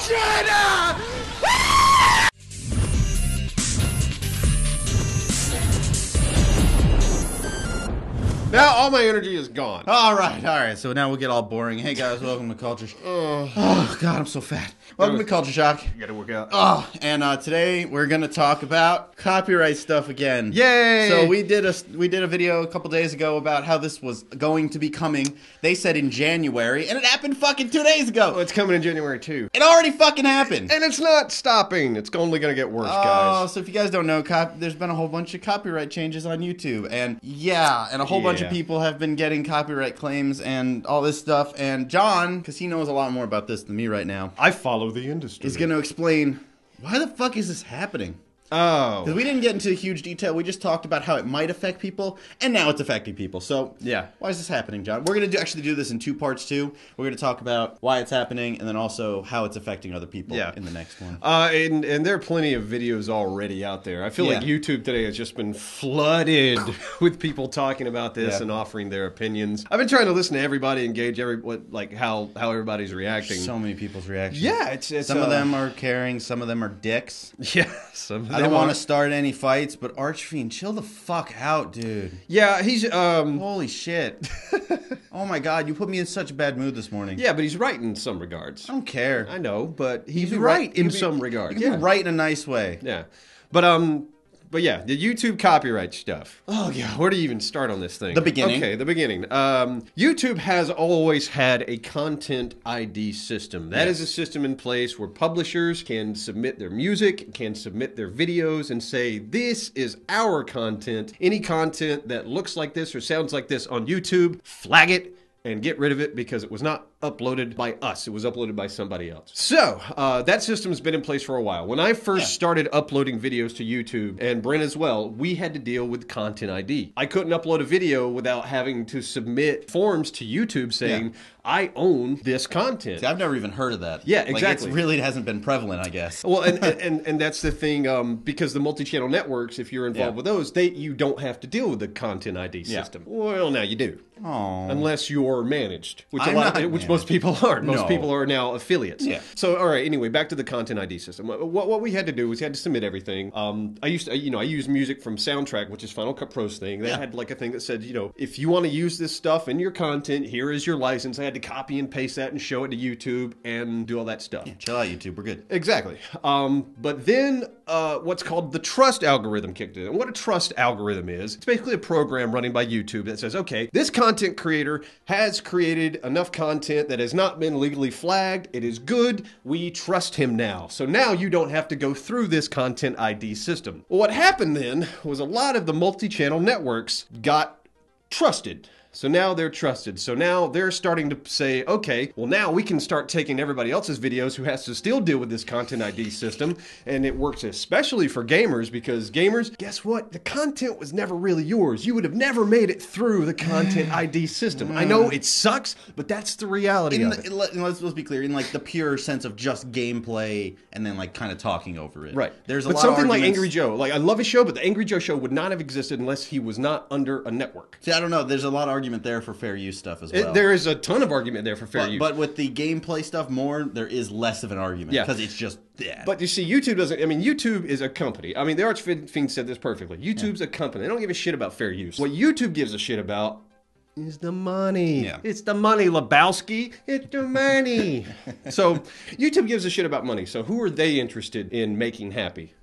China! Now all my energy is gone. All right. So now we'll get all boring. Hey guys, welcome to Culture Shock. Oh God, I'm so fat. Welcome to Culture Shock. You gotta work out. And today we're gonna talk about copyright stuff again. Yay! So we did a video a couple days ago about how this was going to be coming. They said in January, and it happened fucking 2 days ago. Oh, it's coming in January too. It already fucking happened. And it's not stopping. It's only gonna get worse, Oh, guys. so if you guys don't know, there's been a whole bunch of copyright changes on YouTube, and a whole bunch of people have been getting copyright claims and all this stuff. And John, because he knows a lot more about this than me right now, I follow the industry. is going to explain why the fuck is this happening. Oh. Because we didn't get into huge detail. We just talked about how it might affect people, and now it's affecting people. So, yeah. Why is this happening, John? We're going to actually do this in 2 parts, too. We're going to talk about why it's happening, and then also how it's affecting other people in the next one. And there are plenty of videos already out there. I feel like YouTube today has just been flooded with people talking about this and offering their opinions. I've been trying to listen to everybody, engage how everybody's reacting. So many people's reactions. Yeah, it's some of them are caring, some of them are dicks. Yeah, some of them I don't want to start any fights, but Archfiend, chill the fuck out, dude. Yeah, he's holy shit. Oh my god, you put me in such a bad mood this morning. Yeah, but he's right in some regards. I don't care. I know, but he's right in some regards. You can be right in a nice way. Yeah. But yeah, the YouTube copyright stuff. Oh yeah, where do you even start on this thing? The beginning. Okay, the beginning. YouTube has always had a content ID system. That is a system in place where publishers can submit their music, can submit their videos, and say, this is our content. Any content that looks like this or sounds like this on YouTube, flag it and get rid of it because it was not uploaded by us. It was uploaded by somebody else. So, that system's been in place for a while. When I first started uploading videos to YouTube, and Brent as well, we had to deal with Content ID. I couldn't upload a video without having to submit forms to YouTube saying, I own this content. See, I've never even heard of that. Yeah, exactly. Like, it really hasn't been prevalent, I guess. Well, and that's the thing, because the multi-channel networks, if you're involved with those, you don't have to deal with the Content ID system. Well, now you do. Oh. Unless you're managed, which most people aren't. Most people are now affiliates. Yeah. So, all right. Anyway, back to the Content ID system. What we had to do was we had to submit everything. I used music from Soundtrack, which is Final Cut Pro's thing. They had like a thing that said, if you want to use this stuff in your content, here is your license. I had to copy and paste that and show it to YouTube and do all that stuff. Yeah, chill out, YouTube. We're good. Exactly. But then what's called the trust algorithm kicked in. And what a trust algorithm is, it's basically a program running by YouTube that says, okay, this content creator has created enough content that has not been legally flagged. It is good. We trust him now. So now you don't have to go through this Content ID system. Well, what happened then was a lot of the multi-channel networks got trusted. So now they're trusted. So now they're starting to say, okay, well now we can start taking everybody else's videos who has to still deal with this Content ID system. And it works especially for gamers because gamers, guess what? The content was never really yours. You would have never made it through the Content ID system. I know it sucks, but that's the reality of it. Let's be clear, in like the pure sense of just gameplay and then like kind of talking over it. Right. There's a but lot something of like arguments. Angry Joe. Like I love his show, but the Angry Joe show would not have existed unless he was not under a network. See, I don't know. There's a lot of argument there for fair use stuff as well. There is a ton of argument there for fair use. But with the gameplay stuff more, there is less of an argument. Yeah. Because it's just... But you see, YouTube is a company. I mean, the Archfiend said this perfectly. YouTube's a company. They don't give a shit about fair use. What YouTube gives a shit about is the money. Yeah. It's the money, Lebowski. It's the money. So YouTube gives a shit about money. So who are they interested in making happy?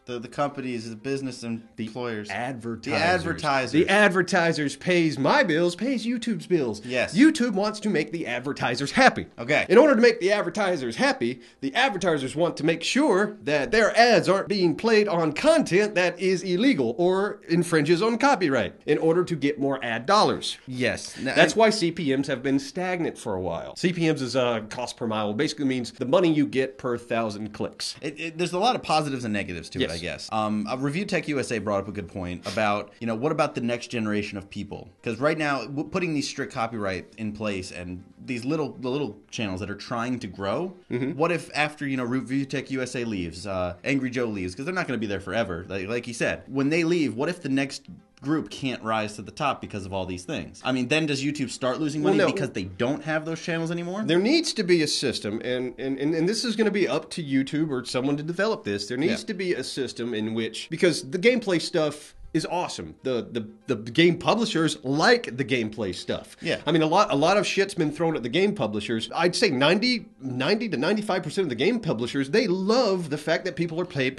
The companies, the business employers. Advertisers. The advertisers. The advertisers pays my bills, pays YouTube's bills. Yes. YouTube wants to make the advertisers happy. Okay. In order to make the advertisers happy, the advertisers want to make sure that their ads aren't being played on content that is illegal or infringes on copyright in order to get more ad dollars. Yes. Now, That's why CPMs have been stagnant for a while. CPMs is cost per mile. Basically means the money you get per 1,000 clicks. There's a lot of positives and negatives to it, I guess. Review Tech USA brought up a good point about, what about the next generation of people? Because right now, putting these strict copyright in place and these little channels that are trying to grow, what if after, Review Tech USA leaves, Angry Joe leaves, because they're not going to be there forever, like you said. When they leave, what if the next group can't rise to the top because of all these things. I mean, then does YouTube start losing money because they don't have those channels anymore? There needs to be a system, and this is going to be up to YouTube or someone to develop this. There needs to be a system in which, because the gameplay stuff is awesome. The game publishers like the gameplay stuff. Yeah. I mean, a lot of shit's been thrown at the game publishers. I'd say 90 to 95% of the game publishers, they love the fact that people are playing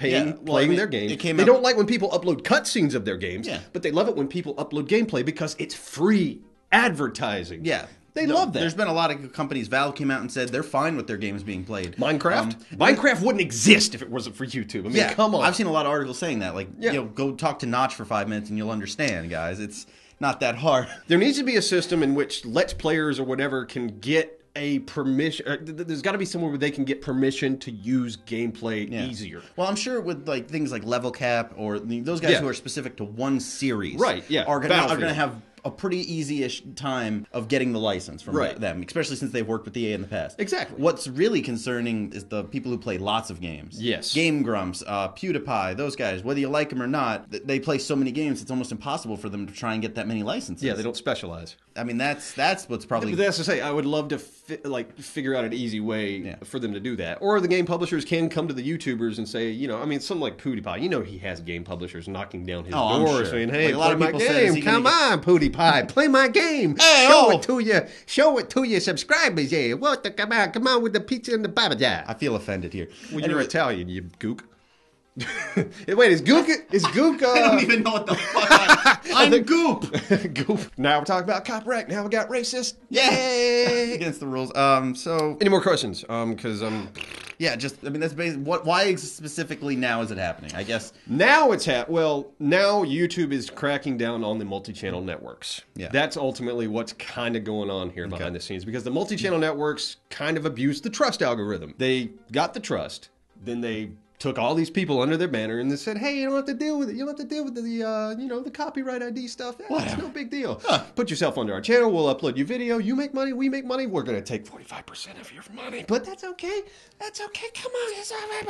their games. They don't like when people upload cutscenes of their games, but they love it when people upload gameplay because it's free advertising. Yeah. They love that. There's been a lot of companies. Valve came out and said they're fine with their games being played. Minecraft? Minecraft wouldn't exist if it wasn't for YouTube. I mean, come on. I've seen a lot of articles saying that. Like, go talk to Notch for 5 minutes and you'll understand, guys. It's not that hard. There needs to be a system in which Let's Players or whatever can get a permission. There's got to be somewhere where they can get permission to use gameplay easier. Well, I'm sure with like things like Level Cap or those guys who are specific to one series, are going to have a pretty easy-ish time of getting the license from them, especially since they've worked with EA in the past. Exactly. What's really concerning is the people who play lots of games. Yes. Game Grumps, PewDiePie, those guys, whether you like them or not, they play so many games, it's almost impossible for them to try and get that many licenses. Yeah, they don't specialize. I mean, that's what's probably... But that's to say, I would love to figure out an easy way for them to do that. Or the game publishers can come to the YouTubers and say, I mean, something like PewDiePie, he has game publishers knocking down his door saying, hey, play my game. Come on, PewDiePie, play my game. Hey, show it to your subscribers. Yeah, come on with the pizza and the baba. I feel offended here. Well, you're Italian, you gook. Wait, is Gook? I don't even know what the fuck I'm Goop. Goop. Now we're talking about copyright. Now we got racist. Yay! Against the rules. So any more questions? Because that's basically why specifically now is it happening? I guess now it's now YouTube is cracking down on the multi-channel networks. Yeah, that's ultimately what's kind of going on here behind the scenes, because the multi-channel networks kind of abused the trust algorithm. They got the trust, then they took all these people under their banner and they said, hey, you don't have to deal with it. You don't have to deal with the copyright ID stuff. It's no big deal. Put yourself under our channel. We'll upload your video. You make money. We make money. We're going to take 45% of your money. But that's okay. That's okay. Come on. It's all right.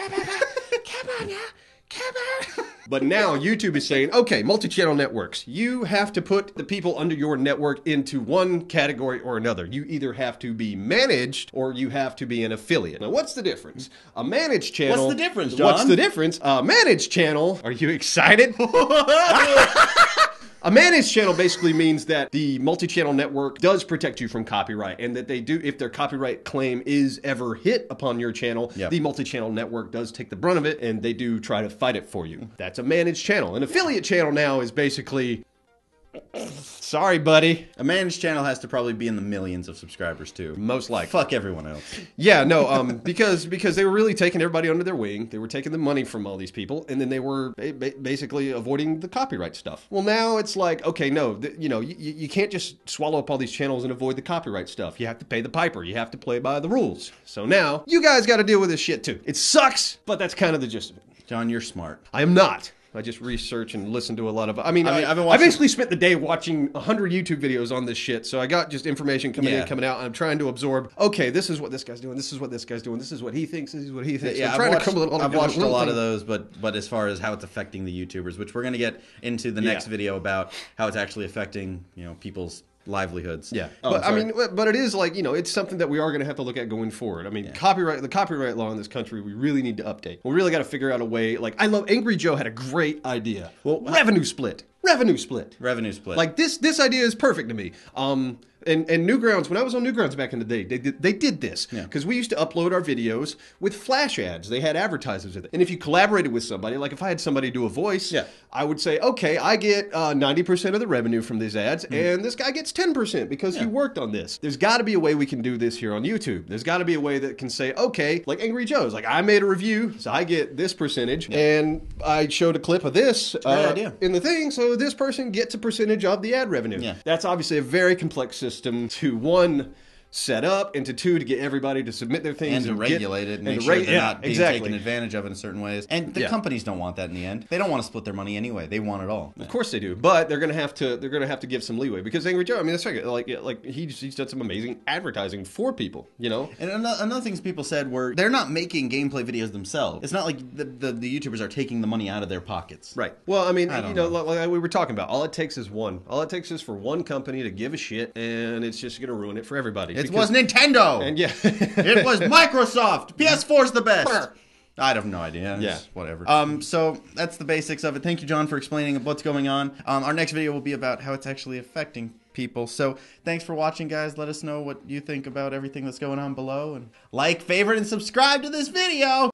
Come on now. Come on. But now YouTube is saying, okay, multi-channel networks, you have to put the people under your network into one category or another. You either have to be managed or you have to be an affiliate. Now, what's the difference? A managed channel... What's the difference, John? What's the difference? A managed channel... Are you excited? A managed channel basically means that the multi-channel network does protect you from copyright, and that they do, if their copyright claim is ever hit upon your channel, the multi-channel network does take the brunt of it, and they do try to fight it for you. That's a managed channel. An affiliate channel now is basically... Sorry, buddy. A managed channel has to probably be in the millions of subscribers, too. Most likely. Fuck everyone else. Yeah, no, because they were really taking everybody under their wing. They were taking the money from all these people, and then they were basically avoiding the copyright stuff. Well, now it's like, okay, no, you can't just swallow up all these channels and avoid the copyright stuff. You have to pay the piper. You have to play by the rules. So now, you guys got to deal with this shit, too. It sucks, but that's kind of the gist of it. John, you're smart. I am not. I just research and listen to a lot of... I basically spent the day watching 100 YouTube videos on this shit, so I got just information coming in, coming out, and I'm trying to absorb, okay, this is what this guy's doing, this is what this guy's doing, this is what he thinks, this is what he thinks. Yeah, I've watched a lot of those, but as far as how it's affecting the YouTubers, which we're going to get into the next video about how it's actually affecting, people's livelihoods. Yeah. But it is like, it's something that we are going to have to look at going forward. I mean, the copyright law in this country, we really need to update. We really got to figure out a way. Like, Angry Joe had a great idea. Well, revenue split. Like, this idea is perfect to me. And Newgrounds, when I was on Newgrounds back in the day, they did this. Because we used to upload our videos with flash ads. They had advertisers with it. And if you collaborated with somebody, like if I had somebody do a voice, I would say, okay, I get 90% of the revenue from these ads, and this guy gets 10% because he worked on this. There's got to be a way we can do this here on YouTube. There's got to be a way that can say, okay, like Angry Joe's, like I made a review, so I get this percentage, and I showed a clip of this in the thing, so this person gets a percentage of the ad revenue. That's obviously a very complex system to, one, set up, and to two, to get everybody to submit their things and to regulate it and make to sure they're not being exactly. taken advantage of in certain ways. And the companies don't want that in the end. They don't want to split their money anyway. They want it all. Of course they do, but they're gonna have to give some leeway because Angry Joe. I mean, that's right. Like he's done some amazing advertising for people, you know. And another things people said were they're not making gameplay videos themselves. It's not like the YouTubers are taking the money out of their pockets. Right. Well, I mean, I know. like we were talking about, all it takes is one. All it takes is for one company to give a shit, and it's just gonna ruin it for everybody. It was Nintendo. And yeah, it was Microsoft. PS4's the best. I have no idea. Yeah. Whatever. So that's the basics of it. Thank you, John, for explaining what's going on. Our next video will be about how it's actually affecting people. So thanks for watching, guys. Let us know what you think about everything that's going on below. And like, favorite, and subscribe to this video.